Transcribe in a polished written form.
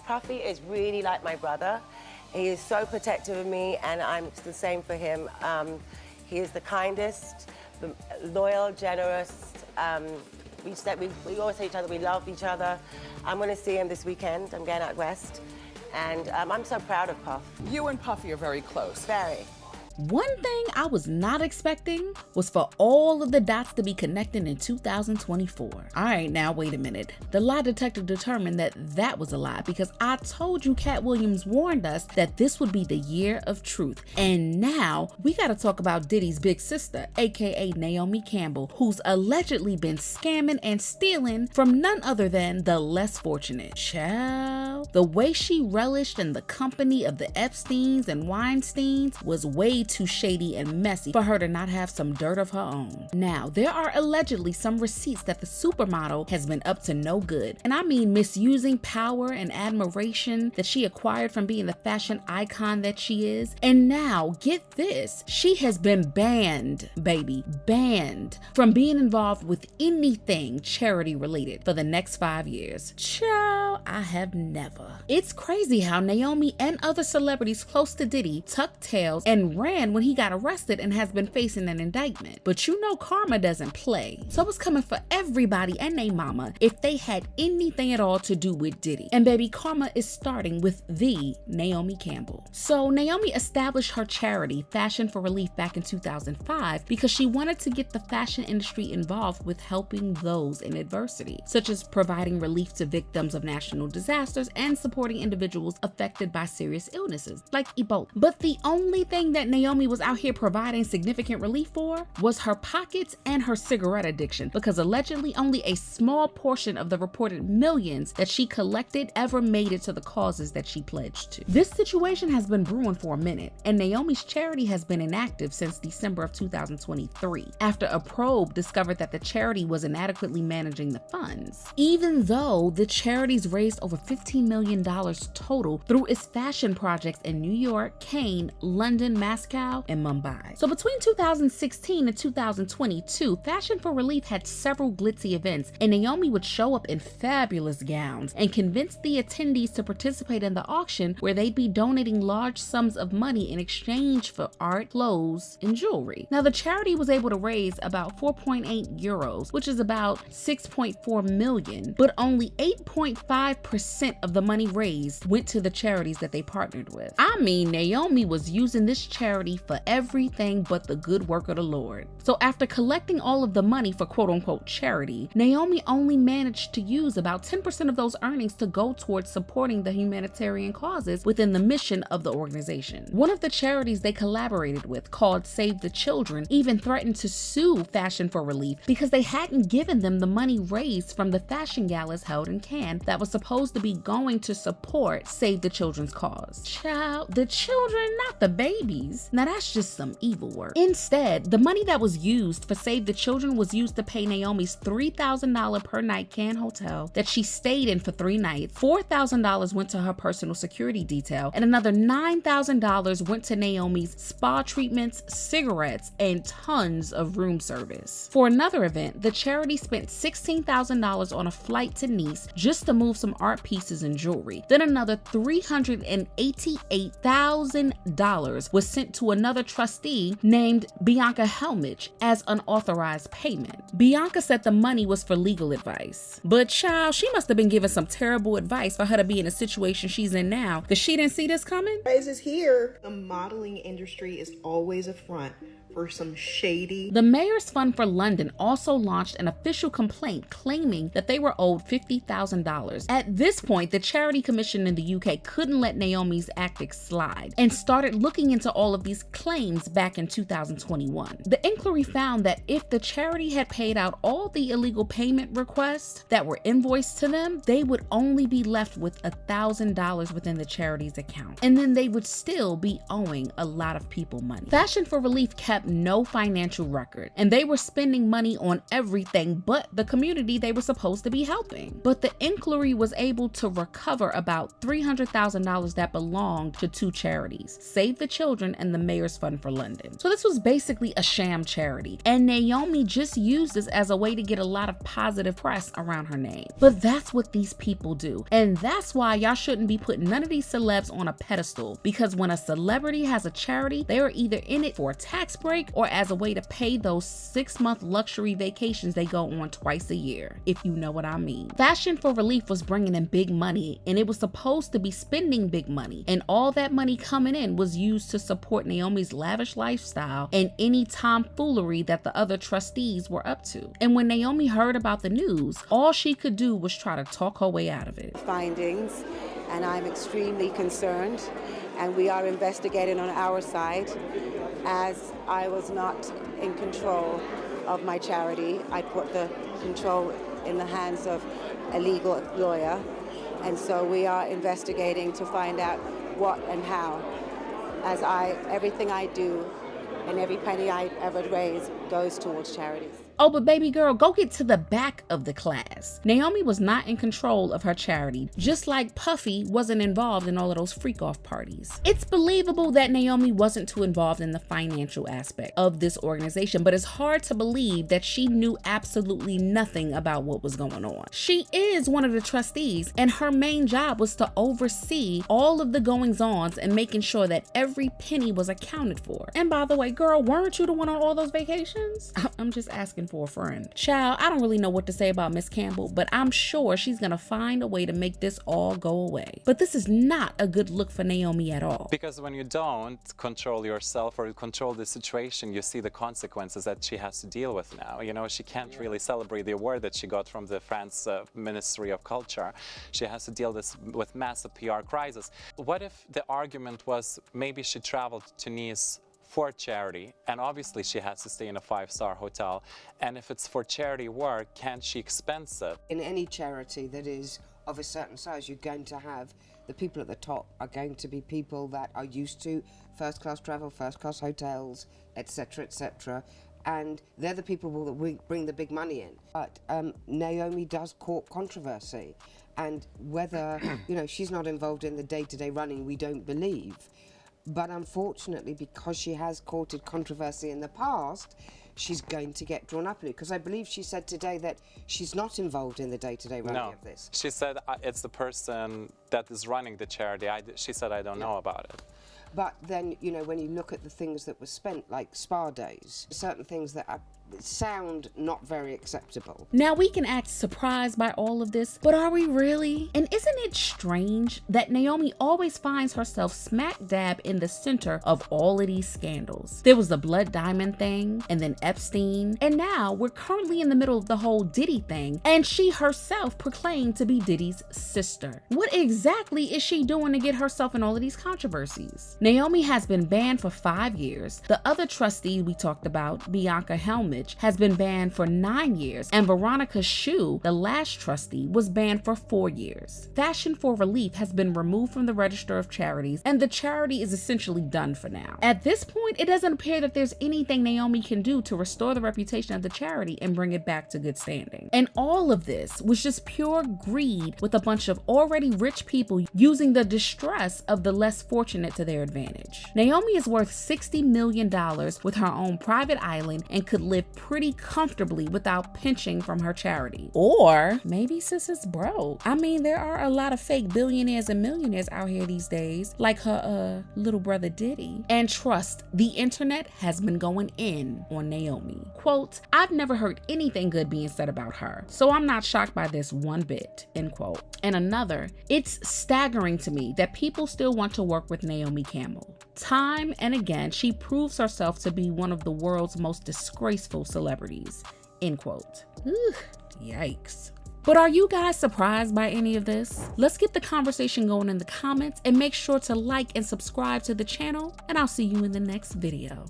Puffy is really like my brother. He is so protective of me, and I'm the same for him. He is the kindest, the loyal, generous. We always say each other, we love each other. I'm gonna see him this weekend. I'm going out west. And I'm so proud of Puff. You and Puffy are very close. Very. One thing I was not expecting was for all of the dots to be connected in 2024. All right, now wait a minute. The lie detector determined that that was a lie because I told you Katt Williams warned us that this would be the year of truth. And now we gotta talk about Diddy's big sister, aka Naomi Campbell, who's allegedly been scamming and stealing from none other than the less fortunate. Child, the way she relished in the company of the Epsteins and Weinsteins was way too shady and messy for her to not have some dirt of her own. Now, there are allegedly some receipts that the supermodel has been up to no good. And I mean misusing power and admiration that she acquired from being the fashion icon that she is. And now, get this, she has been banned, baby, banned from being involved with anything charity related for the next 5 years. Child, I have never. It's crazy how Naomi and other celebrities close to Diddy tucked tails and ran when he got arrested and has been facing an indictment. But you know karma doesn't play. So it's coming for everybody and they mama if they had anything at all to do with Diddy. And baby, karma is starting with the Naomi Campbell. So Naomi established her charity, Fashion for Relief, back in 2005 because she wanted to get the fashion industry involved with helping those in adversity, such as providing relief to victims of national disasters and supporting individuals affected by serious illnesses like Ebola. But the only thing that Naomi was out here providing significant relief for was her pockets and her cigarette addiction, because allegedly only a small portion of the reported millions that she collected ever made it to the causes that she pledged to. This situation has been brewing for a minute, and Naomi's charity has been inactive since December of 2023, after a probe discovered that the charity was inadequately managing the funds, even though the charity's raised over $15 million total through its fashion projects in New York, Cannes, London, Moscow, and Mumbai. So between 2016 and 2022, Fashion for Relief had several glitzy events, and Naomi would show up in fabulous gowns and convince the attendees to participate in the auction, where they'd be donating large sums of money in exchange for art, clothes, and jewelry. Now, the charity was able to raise about 4.8 euros, which is about 6.4 million, but only 8.5% of the money raised went to the charities that they partnered with. I mean, Naomi was using this charity for everything but the good work of the Lord. So after collecting all of the money for quote-unquote charity, Naomi only managed to use about 10% of those earnings to go towards supporting the humanitarian causes within the mission of the organization. One of the charities they collaborated with, called Save the Children, even threatened to sue Fashion for Relief because they hadn't given them the money raised from the fashion galas held in Cannes that was supposed to be going to support Save the Children's cause. Child, the children, not the babies. Now that's just some evil work. Instead, the money that was used for Save the Children was used to pay Naomi's $3,000 per night Cannes hotel that she stayed in for 3 nights. $4,000 went to her personal security detail, and another $9,000 went to Naomi's spa treatments, cigarettes, and tons of room service. For another event, the charity spent $16,000 on a flight to Nice just to move some art pieces and jewelry. Then another $388,000 was sent to another trustee named Bianca Helmich as unauthorized payment. Bianca said the money was for legal advice. But child, she must have been given some terrible advice for her to be in a situation she's in now, because she didn't see this coming. Is here. The modeling industry is always a front for some shady. The Mayor's Fund for London also launched an official complaint claiming that they were owed $50,000. At this point, the Charity Commission in the UK couldn't let Naomi's antics slide and started looking into all of these claims back in 2021. The inquiry found that if the charity had paid out all the illegal payment requests that were invoiced to them, they would only be left with $1,000 within the charity's account, and then they would still be owing a lot of people money. Fashion for Relief kept kept no financial record, and they were spending money on everything but the community they were supposed to be helping. But the inquiry was able to recover about $300,000 that belonged to two charities, Save the Children and the Mayor's Fund for London. So this was basically a sham charity, and Naomi just used this as a way to get a lot of positive press around her name. But that's what these people do, and that's why y'all shouldn't be putting none of these celebs on a pedestal, because when a celebrity has a charity, they are either in it for a tax break or as a way to pay those 6-month luxury vacations they go on twice a year, if you know what I mean. Fashion for Relief was bringing in big money, and it was supposed to be spending big money, and all that money coming in was used to support Naomi's lavish lifestyle and any tomfoolery that the other trustees were up to. And when Naomi heard about the news, all she could do was try to talk her way out of it. Findings, and I'm extremely concerned, and we are investigating on our side. As I was not in control of my charity, I put the control in the hands of a legal lawyer, and so we are investigating to find out what and how, as everything I do and every penny I ever raise goes towards charities. Oh, but baby girl, go get to the back of the class. Naomi was not in control of her charity, just like Puffy wasn't involved in all of those freak-off parties. It's believable that Naomi wasn't too involved in the financial aspect of this organization, but it's hard to believe that she knew absolutely nothing about what was going on. She is one of the trustees, and her main job was to oversee all of the goings-ons and making sure that every penny was accounted for. And by the way, girl, weren't you the one on all those vacations? I'm just asking for a friend. Child, I don't really know what to say about Miss Campbell, but I'm sure she's gonna find a way to make this all go away. But this is not a good look for Naomi at all. Because when you don't control yourself or control the situation, you see the consequences that she has to deal with now. You know, she can't really celebrate the award that she got from the France Ministry of Culture. She has to deal with massive PR crisis. What if the argument was maybe she traveled to Nice for charity, and obviously she has to stay in a 5-star hotel, and if it's for charity work, can't she expense it? In any charity that is of a certain size, you're going to have the people at the top are going to be people that are used to first-class travel, first-class hotels, etc., and they're the people that bring the big money in. But Naomi does court controversy, and whether she's not involved in the day-to-day running, we don't believe. But unfortunately, because she has courted controversy in the past, she's going to get drawn up in it. Because I believe she said today that she's not involved in the day-to-day running of this. She said it's the person that is running the charity. She said, I don't know about it. But then, when you look at the things that were spent, like spa days, certain things that sound not very acceptable. Now we can act surprised by all of this, but are we really? And isn't it strange that Naomi always finds herself smack dab in the center of all of these scandals? There was the blood diamond thing, and then Epstein, and now we're currently in the middle of the whole Diddy thing, and she herself proclaimed to be Diddy's sister. What exactly is she doing to get herself in all of these controversies? Naomi has been banned for 5 years. The other trustee we talked about, Bianca Helmich, has been banned for 9 years, and Veronica Shue, the last trustee, was banned for 4 years. Fashion for Relief has been removed from the register of charities, and the charity is essentially done for now. At this point, it doesn't appear that there's anything Naomi can do to restore the reputation of the charity and bring it back to good standing. And all of this was just pure greed, with a bunch of already rich people using the distress of the less fortunate to their advantage. Naomi is worth $60 million with her own private island and could live pretty comfortably without pinching from her charity. Or maybe sis is broke. I mean, there are a lot of fake billionaires and millionaires out here these days, like her little brother Diddy. And trust, the internet has been going in on Naomi. Quote, "I've never heard anything good being said about her, so I'm not shocked by this one bit," end quote. And another, "It's staggering to me that people still want to work with Naomi Campbell. Time and again, she proves herself to be one of the world's most disgraceful celebrities," end quote. Yikes. But are you guys surprised by any of this? Let's get the conversation going in the comments, and make sure to like and subscribe to the channel, and I'll see you in the next video.